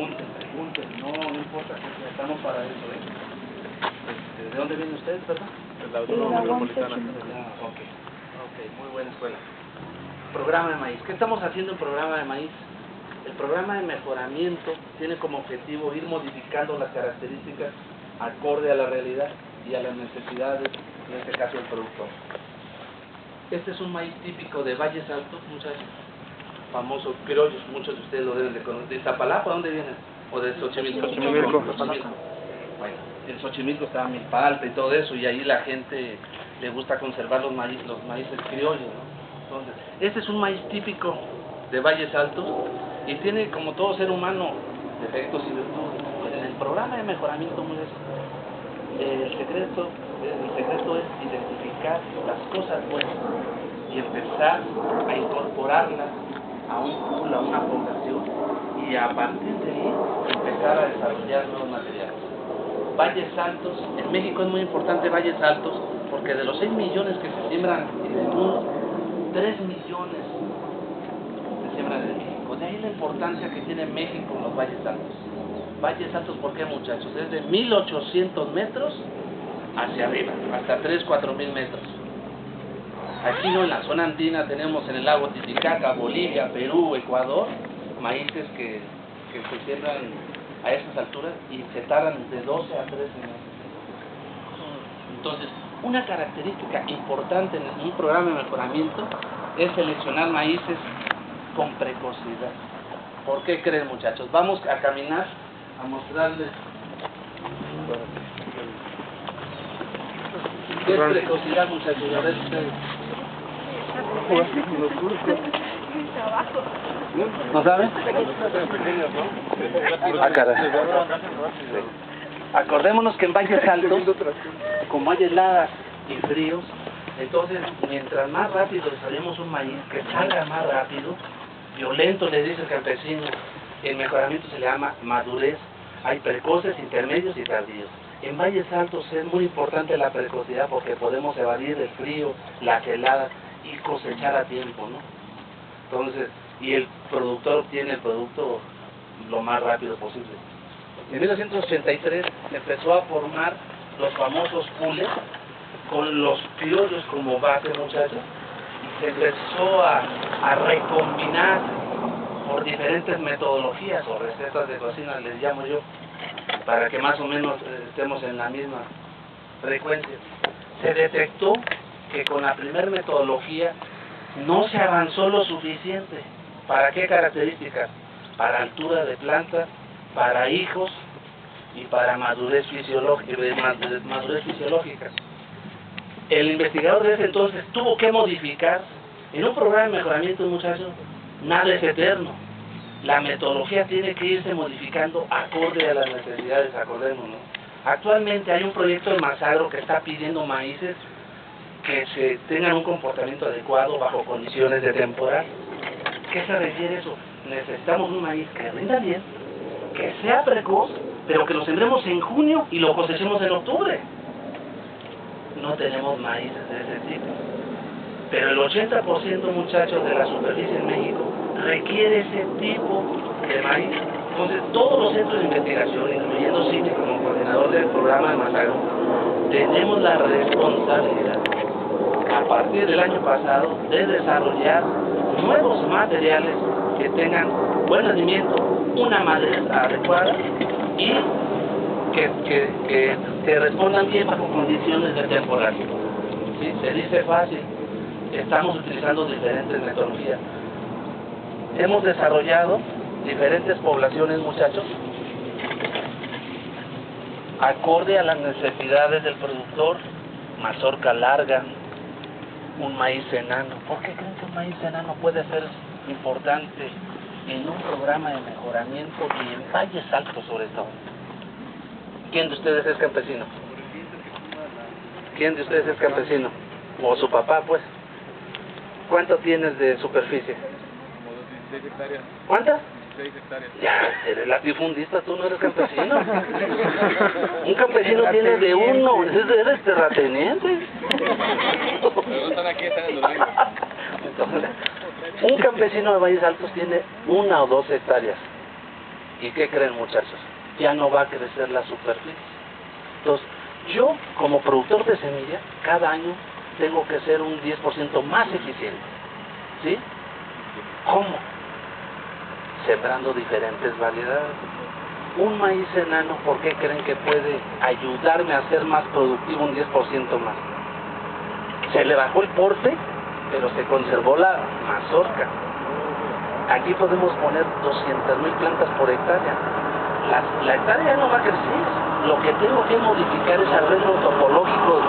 Pregunten, no importa, que estamos para eso, ¿De dónde viene usted, verdad? De la Autónoma Metropolitana. Ok, muy buena escuela. Programa de maíz. ¿Qué estamos haciendo en programa de maíz? El programa de mejoramiento tiene como objetivo ir modificando las características acorde a la realidad y a las necesidades, en este caso del productor. Este es un maíz típico de Valles Altos, muchachos, famoso criollos, muchos de ustedes lo deben de conocer. ¿De Iztapalapa dónde vienen? ¿O de Xochimilco? Xochimilco. Bueno, en Xochimilco está Milpalta y todo eso, y ahí la gente le gusta conservar los maíces criollos, ¿no? Entonces, este es un maíz típico de Valles Altos y tiene, como todo ser humano, defectos y virtudes. En el programa de mejoramiento, el secreto es identificar las cosas buenas y empezar a incorporarlas a un pool, a una población, y a partir de ahí empezar a desarrollar nuevos materiales. Valles Altos, en México es muy importante Valles Altos, porque de los 6 millones que se siembran en el mundo, 3 millones se siembran en México. De ahí la importancia que tiene México en los Valles Altos. Valles Altos, ¿por qué, muchachos? Es de 1800 metros hacia arriba, hasta 3-4 mil metros. Aquí en la zona andina tenemos en el lago Titicaca, Bolivia, Perú, Ecuador, maíces que se siembran a esas alturas y se tardan de 12 a 13 meses. Entonces, una característica importante en un programa de mejoramiento es seleccionar maíces con precocidad. ¿Por qué creen, muchachos? Vamos a caminar a mostrarles qué es precocidad, muchachos. A ver ustedes. ¿No saben? Ah, caray. Acordémonos que en Valles Altos, como hay heladas y fríos, entonces mientras más rápido desarrollemos un maíz, que salga más rápido, violento le dice el campesino, el mejoramiento se le llama madurez. Hay precoces, intermedios y tardíos. En Valles Altos es muy importante la precocidad porque podemos evadir el frío, las heladas y cosechar a tiempo, ¿no? Entonces, y el productor obtiene el producto lo más rápido posible. En 1983 empezó a formar los famosos pools con los criollos como base, muchachos, y se empezó a recombinar por diferentes metodologías o recetas de cocina, les llamo yo, para que más o menos estemos en la misma frecuencia. Se detectó que con la primera metodología no se avanzó lo suficiente. ¿Para qué características? Para altura de planta, para hijos y para madurez fisiológica. El investigador de ese entonces tuvo que modificar. En un programa de mejoramiento, muchachos, nada es eterno. La metodología tiene que irse modificando acorde a las necesidades, acordémonos. Actualmente hay un proyecto en Masagro que está pidiendo maíces que se tengan un comportamiento adecuado bajo condiciones de temporal. ¿Qué se refiere eso? Necesitamos un maíz que rinda bien, que sea precoz, pero que lo sembremos en junio y lo cosechemos en octubre. No tenemos maíces de ese tipo. Pero el 80%, muchachos, de la superficie en México requiere ese tipo de maíz. Entonces, todos los centros de investigación, incluyendo CIMI como coordinador del programa de Masagro, tenemos la responsabilidad, a partir del año pasado, de desarrollar nuevos materiales que tengan buen rendimiento, una madurez adecuada y que respondan bien bajo condiciones de temporada. ¿Sí? Se dice fácil. Estamos utilizando diferentes metodologías. Hemos desarrollado diferentes poblaciones, muchachos, acorde a las necesidades del productor. Mazorca larga, un maíz enano. ¿Por qué creen que un maíz enano puede ser importante en un programa de mejoramiento y en Valles Altos sobre todo? ¿Quién de ustedes es campesino? ¿Quién de ustedes es campesino? O su papá, pues. ¿Cuánto tienes de superficie? Como 16 hectáreas. ¿Cuántas? 16 hectáreas. Ya, eres latifundista, tú no eres campesino. Un campesino tiene de uno, eres terrateniente. Pero no están aquí, están en Durango. Entonces, un campesino de Valles Altos tiene 1 o 2 hectáreas. ¿Y qué creen, muchachos? Ya no va a crecer la superficie. Entonces, yo como productor de semilla, cada año tengo que ser un 10% más eficiente. ¿Sí? ¿Cómo? Sembrando diferentes variedades. Un maíz enano, ¿por qué creen que puede ayudarme a ser más productivo un 10% más? Se le bajó el porte, pero se conservó la mazorca. Aquí podemos poner 200,000 plantas por hectárea. La hectárea ya no va a crecer. Lo que tengo que modificar es el arreglo topológico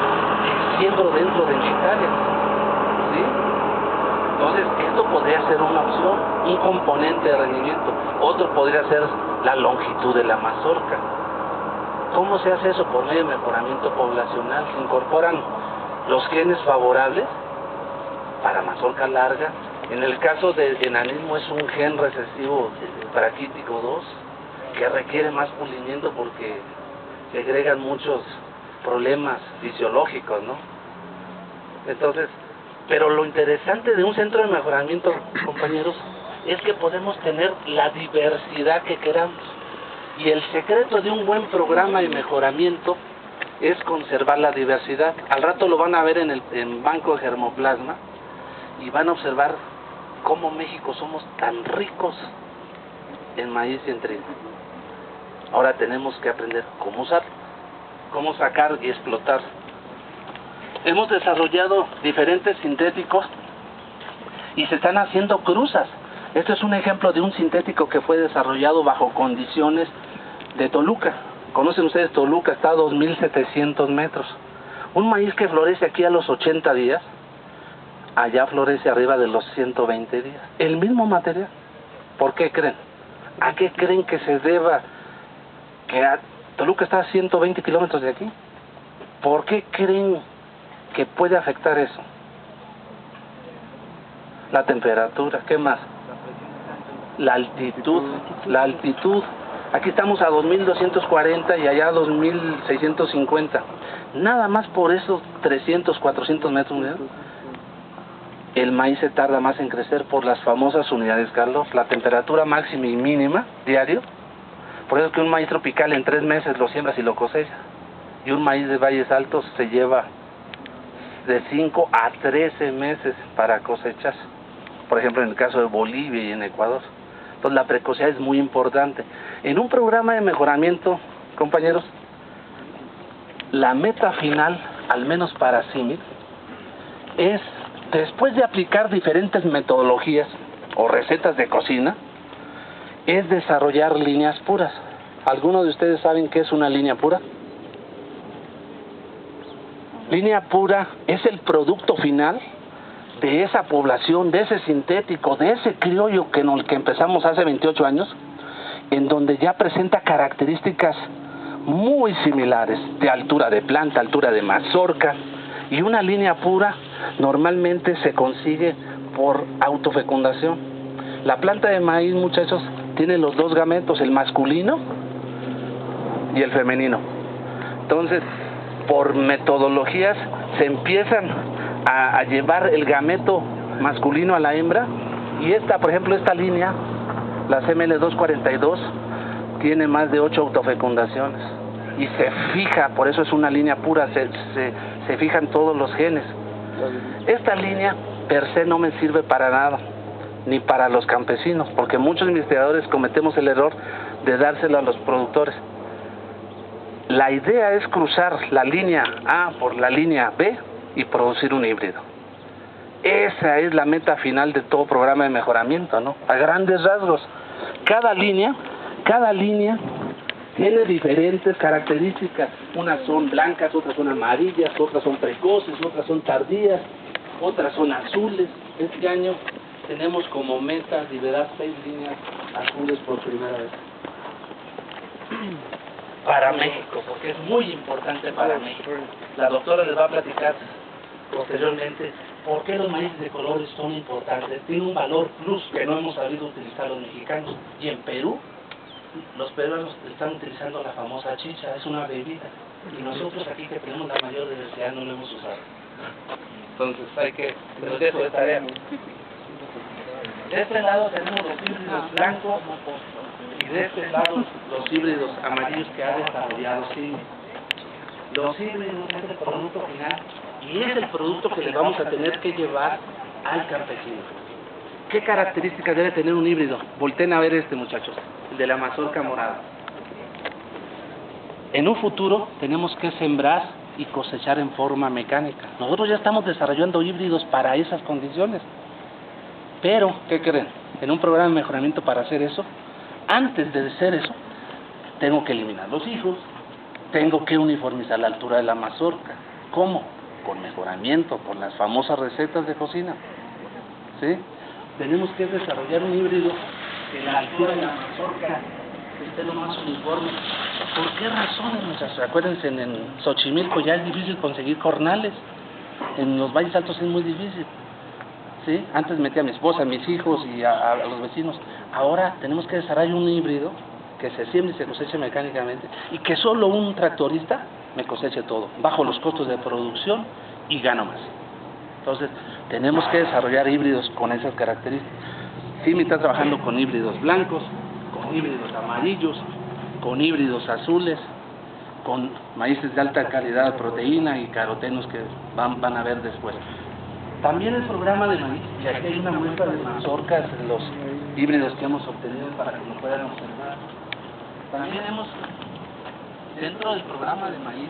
que siembro dentro de mi hectárea. ¿Sí? Entonces, esto podría ser una opción, un componente de rendimiento. Otro podría ser la longitud de la mazorca. ¿Cómo se hace eso? Por medio de mejoramiento poblacional. Se incorporan los genes favorables para mazorca larga. En el caso del enanismo es un gen recesivo braquítico 2 que requiere más pulimiento porque segregan muchos problemas fisiológicos, ¿no? Entonces, pero lo interesante de un centro de mejoramiento, compañeros, es que podemos tener la diversidad que queramos. Y el secreto de un buen programa de mejoramiento es conservar la diversidad. Al rato lo van a ver en Banco de Germoplasma y van a observar cómo México somos tan ricos en maíz y en trigo. Ahora tenemos que aprender cómo usarlo, cómo sacar y explotar. Hemos desarrollado diferentes sintéticos y se están haciendo cruzas. Este es un ejemplo de un sintético que fue desarrollado bajo condiciones de Toluca. ¿Conocen ustedes Toluca? Está a 2,700 metros. Un maíz que florece aquí a los 80 días, allá florece arriba de los 120 días. El mismo material. ¿Por qué creen? ¿A qué creen que se deba que Toluca está a 120 kilómetros de aquí? ¿Por qué creen que puede afectar eso? La temperatura, ¿qué más? La altitud. Aquí estamos a 2,240 y allá a 2,650. Nada más por esos 300, 400 metros, ¿no? El maíz se tarda más en crecer por las famosas unidades Carlos, la temperatura máxima y mínima diario. Por eso es que un maíz tropical en 3 meses lo siembras y lo cosechas. Y un maíz de valles altos se lleva de 5 a 13 meses para cosechar. Por ejemplo, en el caso de Bolivia y en Ecuador. Entonces la precocidad es muy importante. En un programa de mejoramiento, compañeros, la meta final, al menos para CIMIC, es, después de aplicar diferentes metodologías o recetas de cocina, es desarrollar líneas puras. ¿Algunos de ustedes saben qué es una línea pura? Línea pura es el producto final de esa población, de ese sintético, de ese criollo que empezamos hace 28 años, en donde ya presenta características muy similares de altura de planta, altura de mazorca, y una línea pura normalmente se consigue por autofecundación. La planta de maíz, muchachos, tiene los dos gametos, el masculino y el femenino. Entonces, por metodologías se empiezan a llevar el gameto masculino a la hembra, y esta, por ejemplo, esta línea, la CML242, tiene más de 8 autofecundaciones y se fija, por eso es una línea pura, se fijan todos los genes. Esta línea per se no me sirve para nada, ni para los campesinos, porque muchos investigadores cometemos el error de dárselo a los productores. La idea es cruzar la línea A por la línea B y producir un híbrido. Esa es la meta final de todo programa de mejoramiento, ¿no? A grandes rasgos. Cada línea tiene diferentes características. Unas son blancas, otras son amarillas, otras son precoces, otras son tardías, otras son azules. Este año tenemos como meta liberar 6 líneas azules por primera vez. Para México, porque es muy importante para México. La doctora les va a platicar posteriormente por qué los maíces de colores son importantes. Tiene un valor plus que no hemos sabido utilizar los mexicanos. Y en Perú, los peruanos están utilizando la famosa chicha, es una bebida. Y nosotros aquí que tenemos la mayor diversidad no lo hemos usado. Entonces hay que, les dejo de tarea. De este lado tenemos los híbridos blancos y de este lado los híbridos amarillos que ha desarrollado Simi. Los híbridos es el producto final y es el producto que le vamos a tener que llevar al campesino. ¿Qué características debe tener un híbrido? Volten a ver este, muchachos, el de la mazorca morada. En un futuro tenemos que sembrar y cosechar en forma mecánica. Nosotros ya estamos desarrollando híbridos para esas condiciones. Pero, ¿qué creen? En un programa de mejoramiento para hacer eso, antes de hacer eso, tengo que eliminar los hijos, tengo que uniformizar la altura de la mazorca. ¿Cómo? Con mejoramiento, con las famosas recetas de cocina. ¿Sí? Tenemos que desarrollar un híbrido que la altura de la mazorca esté lo más uniforme. ¿Por qué razones, muchachos? Acuérdense, en Xochimilco ya es difícil conseguir cornales. En los valles altos es muy difícil. ¿Sí? Antes metía a mi esposa, a mis hijos y a los vecinos. Ahora tenemos que desarrollar un híbrido que se siembre y se coseche mecánicamente y que solo un tractorista me coseche todo, bajo los costos de producción y gano más. Entonces, tenemos que desarrollar híbridos con esas características. Simi está trabajando con híbridos blancos, con híbridos amarillos, con híbridos azules, con maíces de alta calidad, proteína y carotenos que van a ver después. También el programa de maíz, y aquí hay una muestra de mazorcas de los híbridos que hemos obtenido para que nos puedan observar. También hemos, dentro del programa de maíz,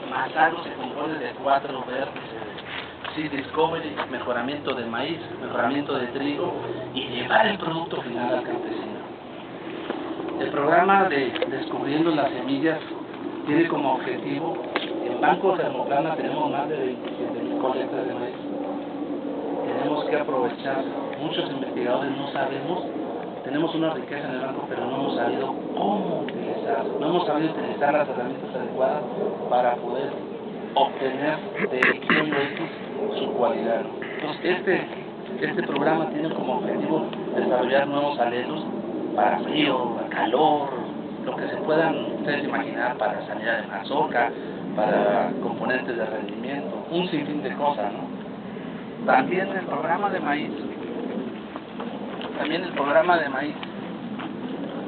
Mazagro se compone de 4 vértices: Seed Discovery, mejoramiento de maíz, mejoramiento de trigo y llevar el producto final al campesino. El programa de Descubriendo las Semillas tiene como objetivo, en Banco Termoplana tenemos más de 27,000 colectas de maíz. Tenemos que aprovechar, muchos investigadores no sabemos, tenemos una riqueza en el banco, pero no hemos sabido cómo utilizar, no hemos sabido utilizar las herramientas adecuadas para poder obtener de X su cualidad. Entonces, este programa tiene como objetivo desarrollar nuevos alelos para frío, para calor, lo que se puedan ustedes imaginar, para sanidad de mazorca, para componentes de rendimiento, un sinfín de cosas, ¿no? También el programa de maíz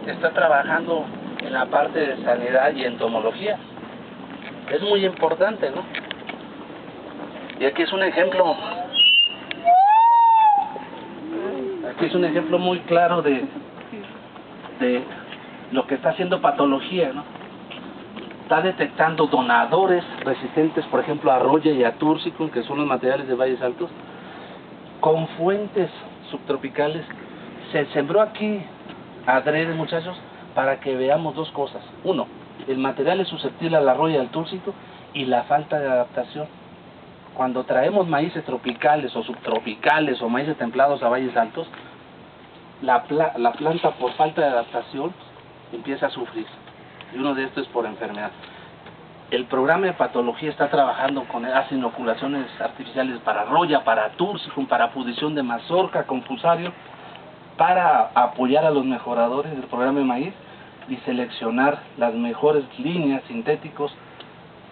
está trabajando en la parte de sanidad y entomología. Es muy importante, ¿no? Y aquí es un ejemplo muy claro de lo que está haciendo patología, ¿no? Está detectando donadores resistentes, por ejemplo, a roya y a túrsicum, que son los materiales de valles altos, con fuentes subtropicales. Se sembró aquí adrede, muchachos, para que veamos dos cosas. Uno, el material es susceptible a la roya y al túrcico, y la falta de adaptación. Cuando traemos maíces tropicales o subtropicales o maíces templados a valles altos, la planta, por falta de adaptación, empieza a sufrir. Y uno de estos es por enfermedad. El programa de patología está trabajando hace inoculaciones artificiales para roya, para túrsicum, para pudrición de mazorca, con fusario, para apoyar a los mejoradores del programa de maíz y seleccionar las mejores líneas sintéticos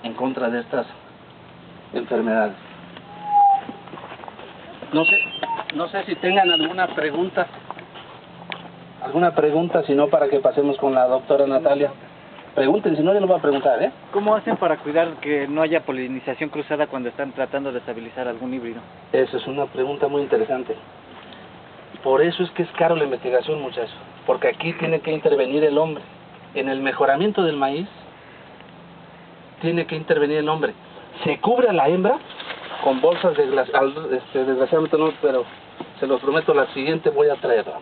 en contra de estas enfermedades. No sé si tengan alguna pregunta, si no, para que pasemos con la doctora Natalia. Pregunten, si no, yo no voy a preguntar, ¿eh? ¿Cómo hacen para cuidar que no haya polinización cruzada cuando están tratando de estabilizar algún híbrido? Esa es una pregunta muy interesante. Por eso es que es caro la investigación, muchachos, porque aquí tiene que intervenir el hombre. En el mejoramiento del maíz, tiene que intervenir el hombre. Se cubre a la hembra con bolsas de desgraciadamente no, pero se los prometo, la siguiente voy a traerla.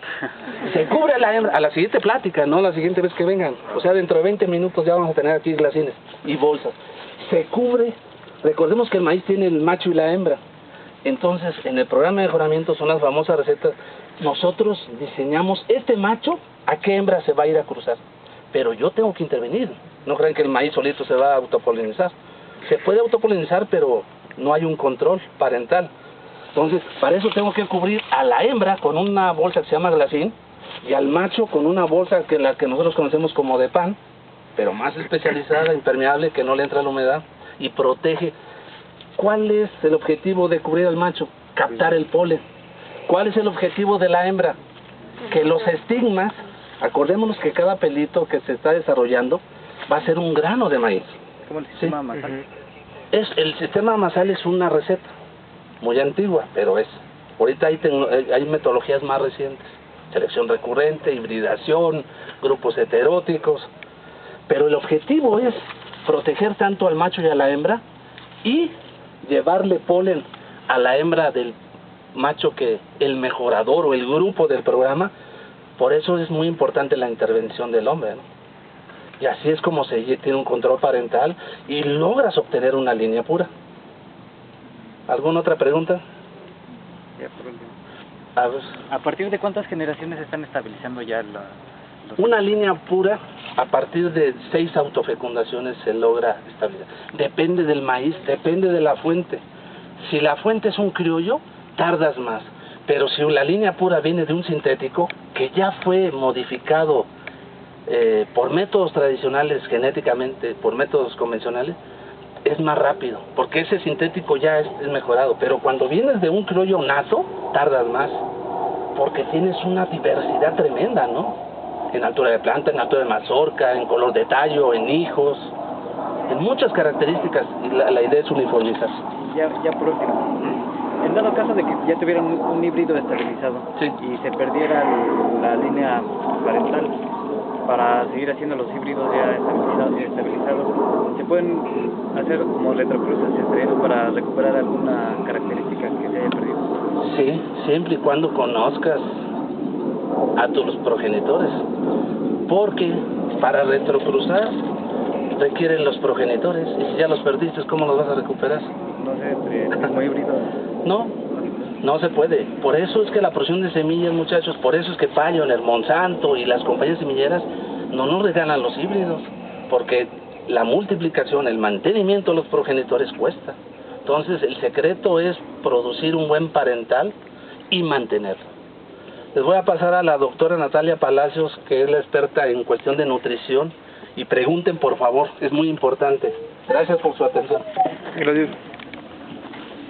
Se cubre a la hembra, a la siguiente plática, no la siguiente vez que vengan. O sea, dentro de 20 minutos ya vamos a tener aquí glacines y bolsas. Se cubre, recordemos que el maíz tiene el macho y la hembra. Entonces, en el programa de mejoramiento son las famosas recetas. Nosotros diseñamos este macho, a qué hembra se va a ir a cruzar. Pero yo tengo que intervenir. No crean que el maíz solito se va a autopolinizar. Se puede autopolinizar, pero no hay un control parental. Entonces, para eso tengo que cubrir a la hembra con una bolsa que se llama glacín y al macho con una bolsa que la que nosotros conocemos como de pan, pero más especializada, impermeable, que no le entra la humedad y protege. ¿Cuál es el objetivo de cubrir al macho? Captar el polen. ¿Cuál es el objetivo de la hembra? que los estigmas, acordémonos que cada pelito que se está desarrollando va a ser un grano de maíz. Como el sistema masal. El sistema masal es una receta muy antigua, pero ahorita hay metodologías más recientes, selección recurrente, hibridación, grupos heteróticos, pero el objetivo es proteger tanto al macho y a la hembra y llevarle polen a la hembra del macho que el mejorador o el grupo del programa. Por eso es muy importante la intervención del hombre, ¿no? Y así es como se tiene un control parental y logras obtener una línea pura. ¿Alguna otra pregunta? Ya, por último. A ver. ¿A partir de cuántas generaciones están estabilizando ya los... Una línea pura, a partir de 6 autofecundaciones se logra estabilizar. Depende del maíz, depende de la fuente. Si la fuente es un criollo, tardas más. Pero si la línea pura viene de un sintético que ya fue modificado por métodos tradicionales, genéticamente, por métodos convencionales, es más rápido, porque ese sintético ya es mejorado. Pero cuando vienes de un criollo nato, tardas más, porque tienes una diversidad tremenda, ¿no? En altura de planta, en altura de mazorca, en color de tallo, en hijos, en muchas características, y la idea es uniformizar. Ya por último, en dado caso de que ya tuvieran un híbrido estabilizado y se perdiera la línea parental, para seguir haciendo los híbridos ya estabilizados, ¿se pueden hacer como retrocruces entre ellos para recuperar alguna característica que se haya perdido? Sí, siempre y cuando conozcas a tus progenitores, porque para retrocruzar requieren los progenitores, y si ya los perdiste, ¿cómo los vas a recuperar? No sé, entre el mismo híbrido. No se puede. Por eso es que la producción de semillas, muchachos, por eso es que Pioneer, Monsanto y las compañías semilleras no nos regalan los híbridos, porque la multiplicación, el mantenimiento de los progenitores cuesta. Entonces el secreto es producir un buen parental y mantenerlo. Les voy a pasar a la doctora Natalia Palacios, que es la experta en cuestión de nutrición, y pregunten por favor, es muy importante. Gracias por su atención. Gracias.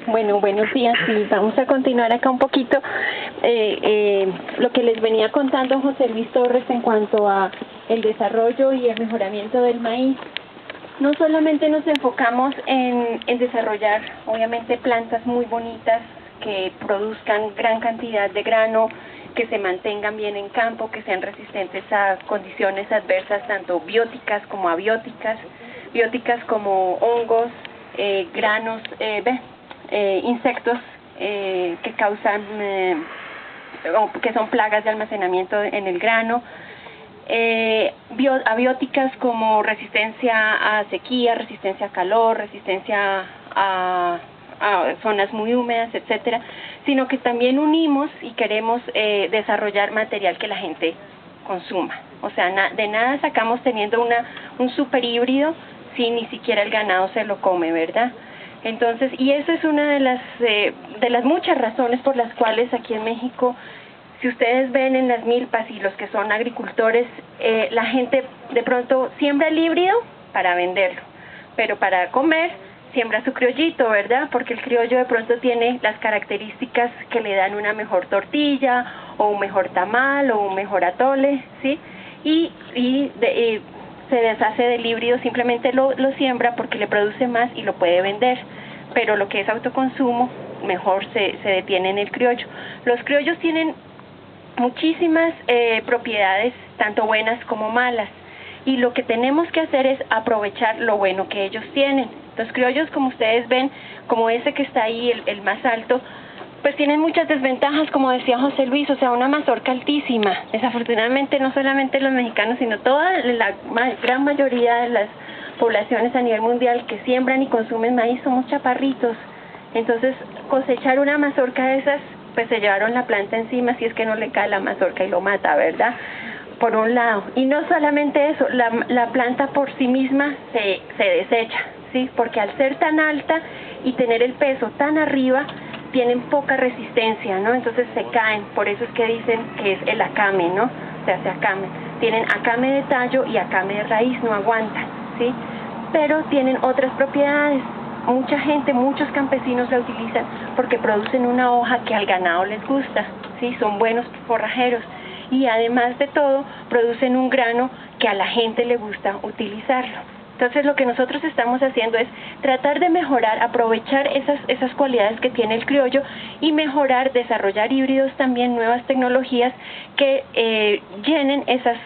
Bueno, buenos días. Sí, vamos a continuar acá un poquito lo que les venía contando José Luis Torres en cuanto a el desarrollo y el mejoramiento del maíz. No solamente nos enfocamos en desarrollar, obviamente, plantas muy bonitas que produzcan gran cantidad de grano, que se mantengan bien en campo, que sean resistentes a condiciones adversas, tanto bióticas como abióticas, bióticas como hongos, granos, insectos que causan, que son plagas de almacenamiento en el grano, abióticas como resistencia a sequía, resistencia a calor, resistencia a zonas muy húmedas, etcétera, sino que también unimos y queremos desarrollar material que la gente consuma. O sea, de nada sacamos teniendo un super híbrido si ni siquiera el ganado se lo come, ¿verdad? Entonces, y esa es una de las muchas razones por las cuales aquí en México, si ustedes ven en las milpas y los que son agricultores, la gente de pronto siembra el híbrido para venderlo, pero para comer siembra su criollito, ¿verdad? Porque el criollo de pronto tiene las características que le dan una mejor tortilla, o un mejor tamal, o un mejor atole, ¿sí? Y se deshace del híbrido, simplemente lo siembra porque le produce más y lo puede vender. Pero lo que es autoconsumo, mejor se detiene en el criollo. Los criollos tienen muchísimas propiedades, tanto buenas como malas. Y lo que tenemos que hacer es aprovechar lo bueno que ellos tienen. Los criollos, como ustedes ven, como ese que está ahí, el más alto, pues tienen muchas desventajas, como decía José Luis, o sea, una mazorca altísima. Desafortunadamente, no solamente los mexicanos, sino toda la gran mayoría de las poblaciones a nivel mundial que siembran y consumen maíz somos chaparritos. Entonces, cosechar una mazorca de esas, pues se llevaron la planta encima, si es que no le cae la mazorca y lo mata, ¿verdad? Por un lado. Y no solamente eso, la planta por sí misma se desecha, ¿sí? Porque al ser tan alta y tener el peso tan arriba, tienen poca resistencia, ¿no? Entonces se caen, por eso es que dicen que es el acame, ¿no? O sea, se acamen. Tienen acame de tallo y acame de raíz, no aguantan, ¿sí? Pero tienen otras propiedades. Mucha gente, muchos campesinos la utilizan porque producen una hoja que al ganado les gusta, ¿sí? Son buenos forrajeros. y además de todo producen un grano que a la gente le gusta utilizarlo. Entonces lo que nosotros estamos haciendo es tratar de mejorar, aprovechar esas cualidades que tiene el criollo y mejorar, desarrollar híbridos también, nuevas tecnologías que llenen esas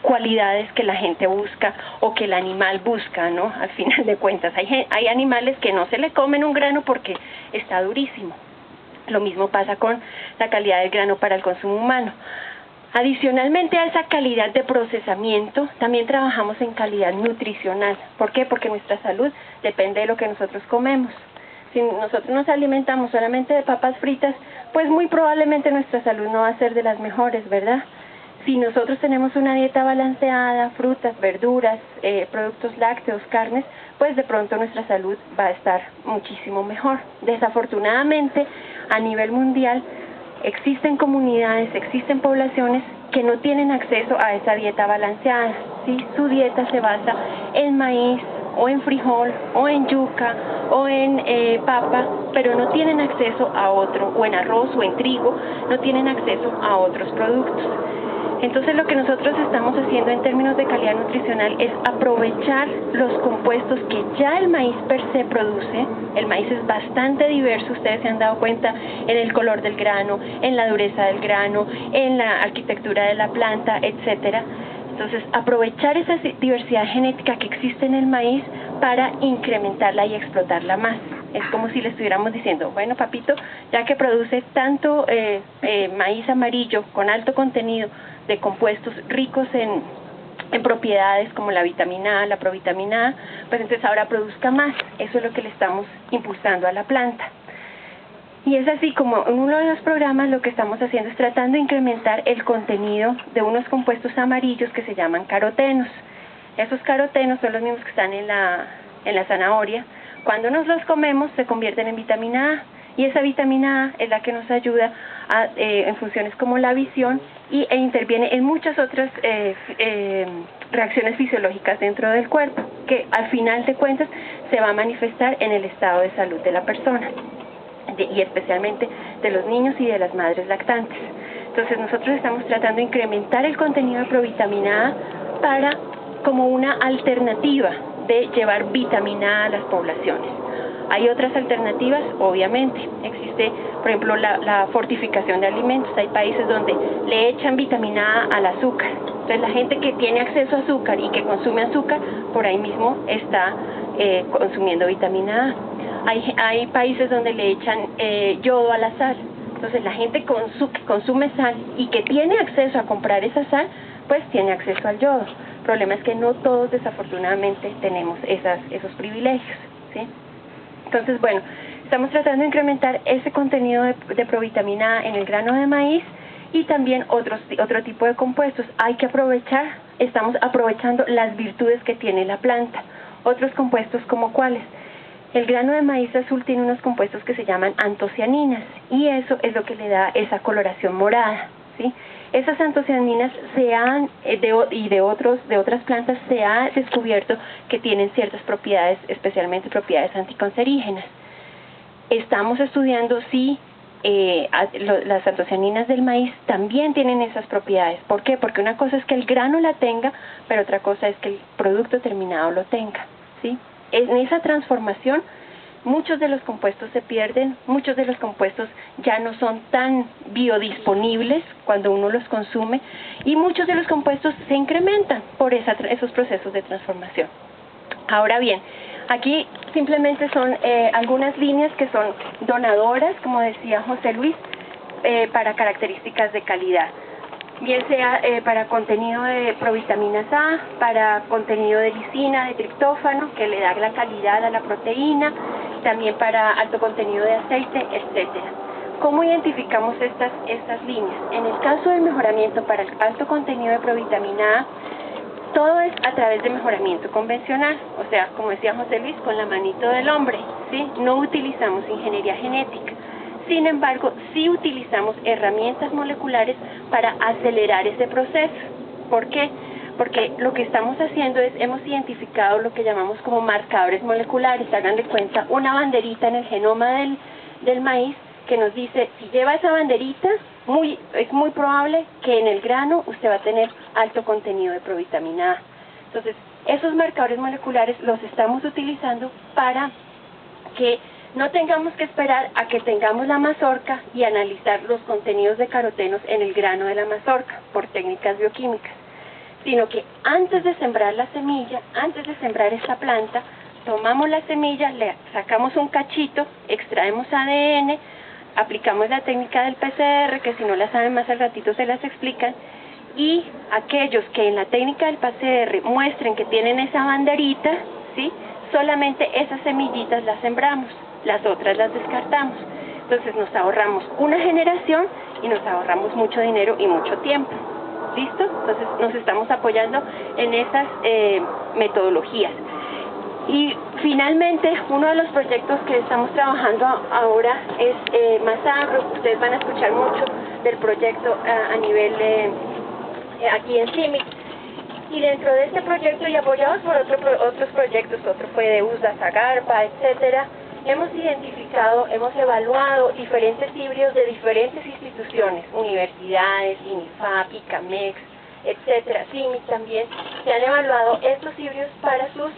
cualidades que la gente busca o que el animal busca, ¿no? Al final de cuentas, hay animales que no se le comen un grano porque está durísimo. Lo mismo pasa con la calidad del grano para el consumo humano. Adicionalmente a esa calidad de procesamiento, también trabajamos en calidad nutricional. ¿Por qué? Porque nuestra salud depende de lo que nosotros comemos. Si nosotros nos alimentamos solamente de papas fritas, pues muy probablemente nuestra salud no va a ser de las mejores, ¿verdad? Si nosotros tenemos una dieta balanceada, frutas, verduras, productos lácteos, carnes, pues de pronto nuestra salud va a estar muchísimo mejor. Desafortunadamente, a nivel mundial, existen comunidades, existen poblaciones que no tienen acceso a esa dieta balanceada, ¿sí? Su dieta se basa en maíz, o en frijol, o en yuca, o en papa, pero no tienen acceso a otro, o en arroz, o en trigo, no tienen acceso a otros productos. Entonces lo que nosotros estamos haciendo en términos de calidad nutricional es aprovechar los compuestos que ya el maíz per se produce. El maíz es bastante diverso, ustedes se han dado cuenta en el color del grano, en la dureza del grano, en la arquitectura de la planta, etcétera. Entonces, aprovechar esa diversidad genética que existe en el maíz para incrementarla y explotarla más. Es como si le estuviéramos diciendo, bueno, papito, ya que produce tanto maíz amarillo con alto contenido de compuestos ricos en propiedades como la vitamina A, la provitamina A, pues entonces ahora produzca más. Eso es lo que le estamos impulsando a la planta. Y es así como en uno de los programas lo que estamos haciendo es tratando de incrementar el contenido de unos compuestos amarillos que se llaman carotenos. Esos carotenos son los mismos que están en la zanahoria. Cuando nos los comemos se convierten en vitamina A, y esa vitamina A es la que nos ayuda en funciones como la visión e interviene en muchas otras reacciones fisiológicas dentro del cuerpo, que al final de cuentas se va a manifestar en el estado de salud de la persona. Y especialmente de los niños y de las madres lactantes. Entonces nosotros estamos tratando de incrementar el contenido de provitamina A para como una alternativa de llevar vitamina A a las poblaciones. Hay otras alternativas, obviamente. Existe, por ejemplo, la fortificación de alimentos. Hay países donde le echan vitamina A al azúcar. Entonces la gente que tiene acceso a azúcar y que consume azúcar, por ahí mismo está consumiendo vitamina A. Hay países donde le echan yodo a la sal. Entonces la gente que consume sal y que tiene acceso a comprar esa sal, pues tiene acceso al yodo. El problema es que no todos desafortunadamente tenemos esos privilegios, ¿sí? Entonces, bueno, estamos tratando de incrementar ese contenido de provitamina A en el grano de maíz y también otro tipo de compuestos. Estamos aprovechando las virtudes que tiene la planta. Otros compuestos como cuáles. El grano de maíz azul tiene unos compuestos que se llaman antocianinas y eso es lo que le da esa coloración morada, ¿sí? Esas antocianinas de otras plantas se ha descubierto que tienen ciertas propiedades, especialmente propiedades anticancerígenas. Estamos estudiando si las antocianinas del maíz también tienen esas propiedades. ¿Por qué? Porque una cosa es que el grano la tenga, pero otra cosa es que el producto terminado lo tenga, ¿sí? En esa transformación, muchos de los compuestos se pierden, muchos de los compuestos ya no son tan biodisponibles cuando uno los consume y muchos de los compuestos se incrementan por esos procesos de transformación. Ahora bien, aquí simplemente son algunas líneas que son donadoras, como decía José Luis, para características de calidad. Bien sea para contenido de provitaminas A, para contenido de lisina, de triptófano, que le da la calidad a la proteína, también para alto contenido de aceite, etcétera. ¿Cómo identificamos estas líneas? En el caso del mejoramiento para el alto contenido de provitamina A, todo es a través de mejoramiento convencional, o sea, como decía José Luis, con la manito del hombre, ¿sí? No utilizamos ingeniería genética. Sin embargo, sí utilizamos herramientas moleculares para acelerar ese proceso. ¿Por qué? Porque lo que estamos haciendo es, hemos identificado lo que llamamos como marcadores moleculares. Hagan de cuenta una banderita en el genoma del maíz que nos dice, si lleva esa banderita, es muy probable que en el grano usted va a tener alto contenido de provitamina A. Entonces, esos marcadores moleculares los estamos utilizando para que no tengamos que esperar a que tengamos la mazorca y analizar los contenidos de carotenos en el grano de la mazorca por técnicas bioquímicas, sino que antes de sembrar la semilla, antes de sembrar esta planta, tomamos la semilla, le sacamos un cachito, extraemos ADN, aplicamos la técnica del PCR, que si no la saben más al ratito se las explican, y aquellos que en la técnica del PCR muestren que tienen esa banderita, ¿sí?, solamente esas semillitas las sembramos, las otras las descartamos. Entonces nos ahorramos una generación y nos ahorramos mucho dinero y mucho tiempo. ¿Listo? Entonces nos estamos apoyando en esas metodologías. Y finalmente, uno de los proyectos que estamos trabajando ahora es Masagro. Ustedes van a escuchar mucho del proyecto a nivel aquí en CIMIC. Y dentro de este proyecto y apoyados por otros proyectos, otro fue de USDA, Zagarpa, etcétera, hemos identificado, hemos evaluado diferentes híbridos de diferentes instituciones, universidades, INIFAP, ICAMEX, etcétera, CIMIC también, se han evaluado estos híbridos para sus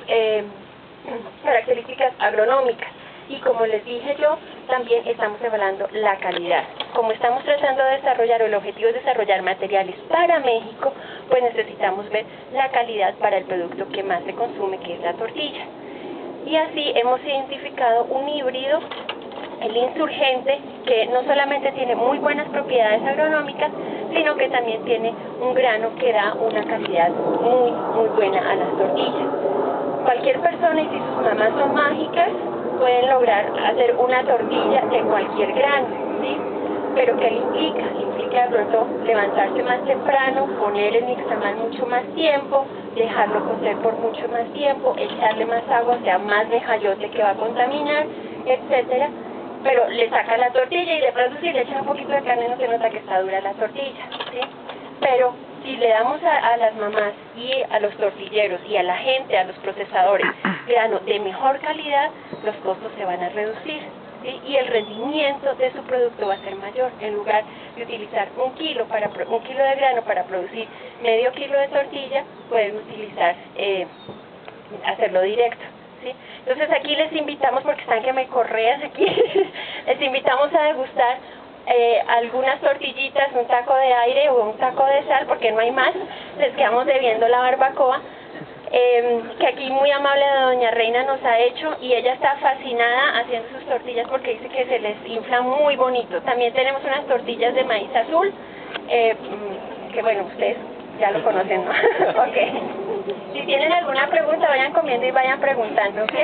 características agronómicas. Y como les dije yo, también estamos evaluando la calidad. Como estamos tratando de desarrollar, o el objetivo es desarrollar materiales para México, pues necesitamos ver la calidad para el producto que más se consume, que es la tortilla. Y así hemos identificado un híbrido, el Insurgente, que no solamente tiene muy buenas propiedades agronómicas, sino que también tiene un grano que da una calidad muy buena a las tortillas. Cualquier persona, y si sus mamás son mágicas, pueden lograr hacer una tortilla de cualquier grano, ¿sí? Pero ¿qué le implica? Le implica de pronto levantarse más temprano, poner el nixtamal mucho más tiempo, dejarlo cocer por mucho más tiempo, echarle más agua, o sea, más mejayote que va a contaminar, etcétera. Pero le saca la tortilla y de pronto si le echa un poquito de carne no se nota que está dura la tortilla, ¿sí? Pero si le damos a las mamás y a los tortilleros y a la gente, a los procesadores, grano de mejor calidad, los costos se van a reducir, ¿sí? Y el rendimiento de su producto va a ser mayor. En lugar de utilizar un kilo de grano para producir medio kilo de tortilla, pueden utilizar, hacerlo directo, ¿sí? Entonces aquí les invitamos, porque están que me correan aquí, les invitamos a degustar algunas tortillitas, un taco de aire o un taco de sal, porque no hay más, les quedamos debiendo la barbacoa, que aquí muy amable doña Reina nos ha hecho, y ella está fascinada haciendo sus tortillas porque dice que se les infla muy bonito. También tenemos unas tortillas de maíz azul, que bueno, ustedes ya lo conocen, ¿no? Okay. Si tienen alguna pregunta, vayan comiendo y vayan preguntando, ¿ok?